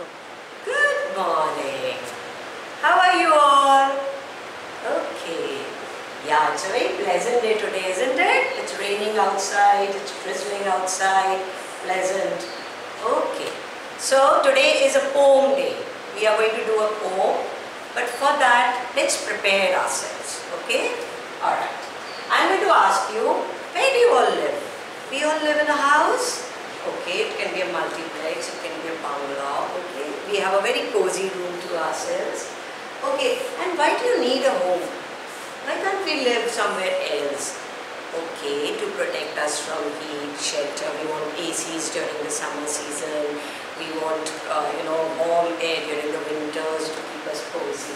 Go. Good morning. How are you all? Okay. Yeah, it's a very pleasant day today, isn't it? It's raining outside, it's drizzling outside, pleasant. Okay. So today is a poem day. We are going to do a poem, but for that, let's prepare ourselves. Okay? Alright. I'm going to ask you, where do you all live? We all live in a house? Okay, it can be a multiplex, it can be a bungalow. Okay, we have a very cozy room to ourselves. Okay, and why do you need a home? Why can't we live somewhere else? Okay, to protect us from heat, shelter. We want ACs during the summer season. We want, warm air during the winters to keep us cozy.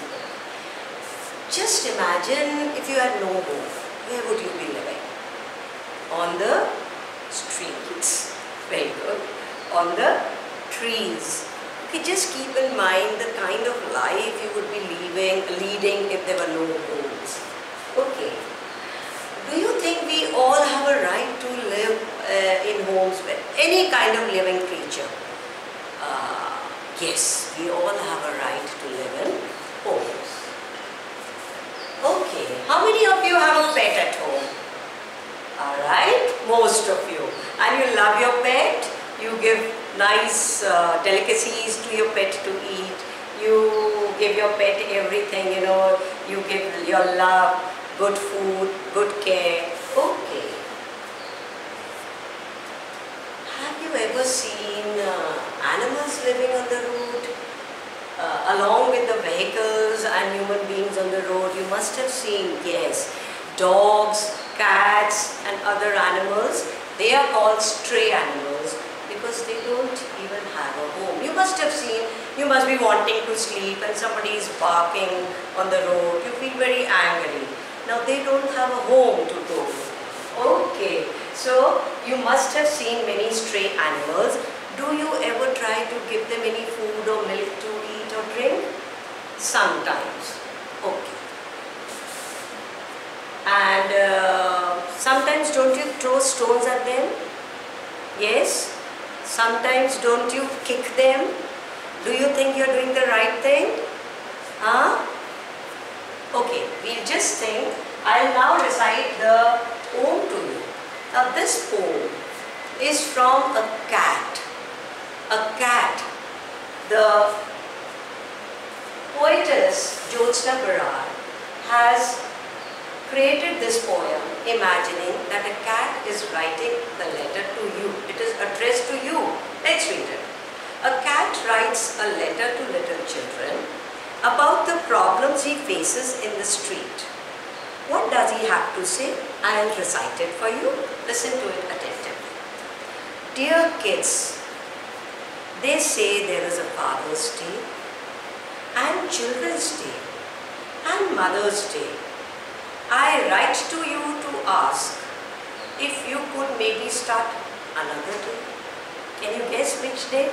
Just imagine if you had no home, where would you be living? On the streets. Very good. On the trees. Okay, just keep in mind the kind of life you would be leading if there were no homes. Okay. Do you think we all have a right to live in homes with any kind of living creature? Yes, we all have a right to live in homes. Okay. How many of you have a pet at home? Alright, most of you. And you love your pet, you give nice delicacies to your pet to eat, you give your pet everything, you give your love, good food, good care. Okay. Have you ever seen animals living on the road? Along with the vehicles and human beings on the road, you must have seen, yes, dogs, cats and other animals. They are called stray animals because they don't even have a home. You must have seen, you must be wanting to sleep and somebody is barking on the road. You feel very angry. Now they don't have a home to go. Okay, so you must have seen many stray animals. Do you ever try to give them any food or milk to eat or drink? Sometimes. Okay. And sometimes don't you throw stones at them? Yes? Sometimes don't you kick them? Do you think you're doing the right thing? Huh? Okay, we'll just think. I'll now recite the poem to you. Now this poem is from a cat. A cat. The poetess Jyotsna Barar has created this poem imagining that a cat is writing the letter to you. It is addressed to you. Let's read it. A cat writes a letter to little children about the problems he faces in the street. What does he have to say? I'll recite it for you. Listen to it attentively. Dear kids, they say there is a Father's Day and Children's Day and Mother's Day. I write to you to ask if you could maybe start another day. Can you guess which day?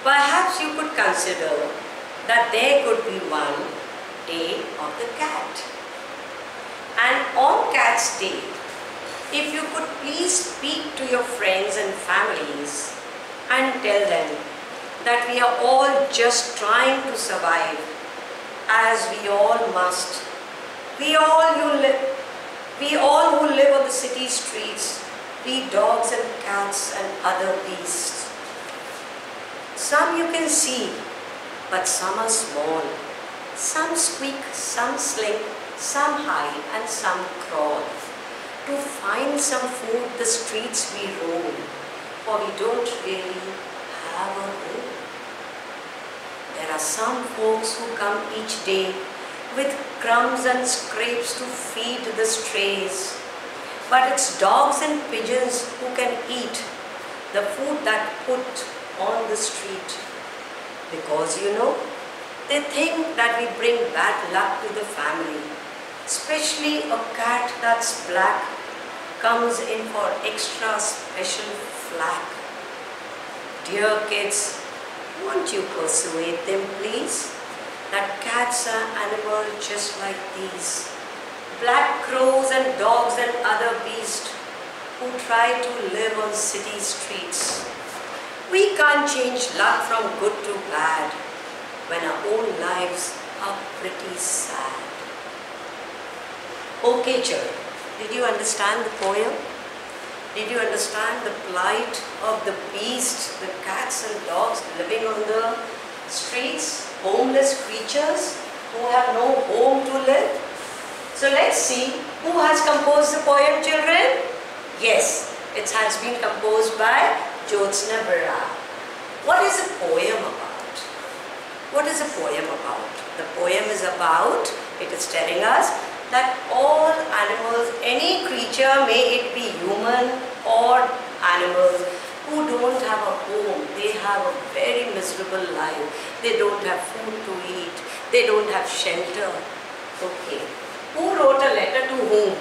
Perhaps you could consider that there could be one day of the cat. And on Cat's Day, if you could please speak to your friends and families and tell them that we are all just trying to survive, as we all must. We all who live on the city streets, we dogs and cats and other beasts. Some you can see, but some are small. Some squeak, some slink, some hide and some crawl. To find some food the streets we roam, for we don't really have a home. There are some folks who come each day with crumbs and scrapes to feed the strays. But it's dogs and pigeons who can eat the food that put on the street. Because they think that we bring bad luck to the family. Especially a cat that's black comes in for extra special flack. Dear kids, won't you persuade them please? That cats are animals just like these. Black crows and dogs and other beasts who try to live on city streets. We can't change luck from good to bad when our own lives are pretty sad. Okay, children, did you understand the poem? Did you understand the plight of the beasts, the cats and dogs living on the streets, homeless creatures who have no home to live? So let's see who has composed the poem, children. Yes, it has been composed by Jyotsna Bara. What is a poem about? What is a poem about? The poem is about, it is telling us that all animals, any creature, may it be human or animals, who don't have a home, they have a very miserable life. They don't have food to eat. They don't have shelter. Okay. Who wrote a letter to whom?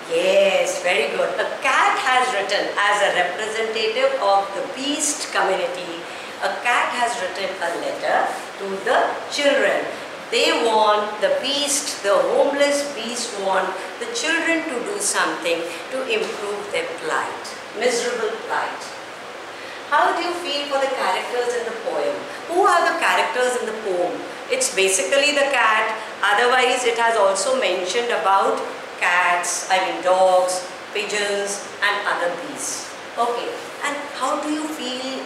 Yes, very good. A cat has written as a representative of the beast community. A cat has written a letter to the children. They want the beast, the homeless beast want the children to do something to improve their plight, miserable plight. How do you feel for the characters in the poem? Who are the characters in the poem? It's basically the cat. Otherwise, it has also mentioned about cats, dogs, pigeons and other beasts. Okay, and how do you feel,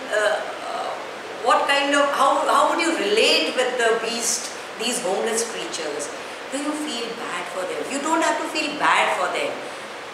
how would you relate with the beast, these homeless creatures? Do you feel bad for them? You don't have to feel bad for them.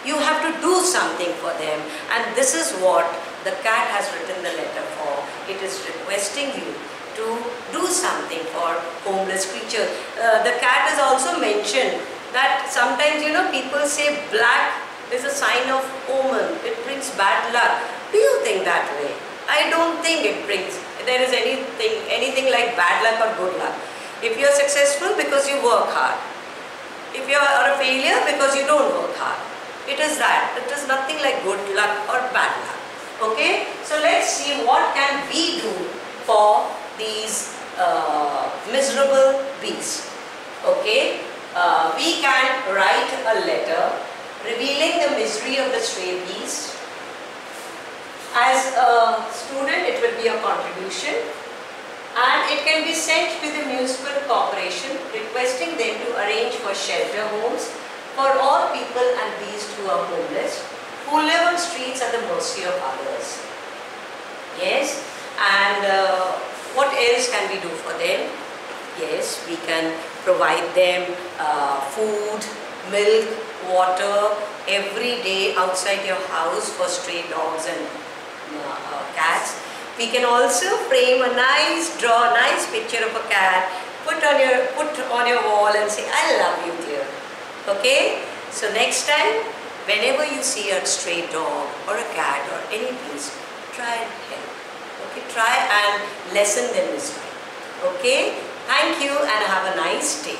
You have to do something for them, and this is what the cat has written the letter for. It is requesting you to do something for homeless creatures. The cat is also mentioned that sometimes people say black is a sign of omen, it brings bad luck. Do you think that way? I don't think there is anything like bad luck or good luck. If you are successful, because you work hard. If you are a failure, because you don't work hard. It is that. It is nothing like good luck or bad luck. Okay? So let's see what can we do for these miserable beasts. Okay? We can write a letter revealing the misery of the stray beast. As a student, it will be a contribution, and it can be sent to the municipal corporation requesting them to arrange for shelter homes for all people and beasts who are homeless, who live on streets at the mercy of others. Yes, and what else can we do for them? Yes, we can provide them food, milk, water every day outside your house for stray dogs and cats. We can also frame draw a nice picture of a cat, put on your wall and say, I love you, dear. Okay? So next time, whenever you see a stray dog or a cat or any beast, try and help. Okay? Try and lessen their misery. Okay? Thank you and have a nice day.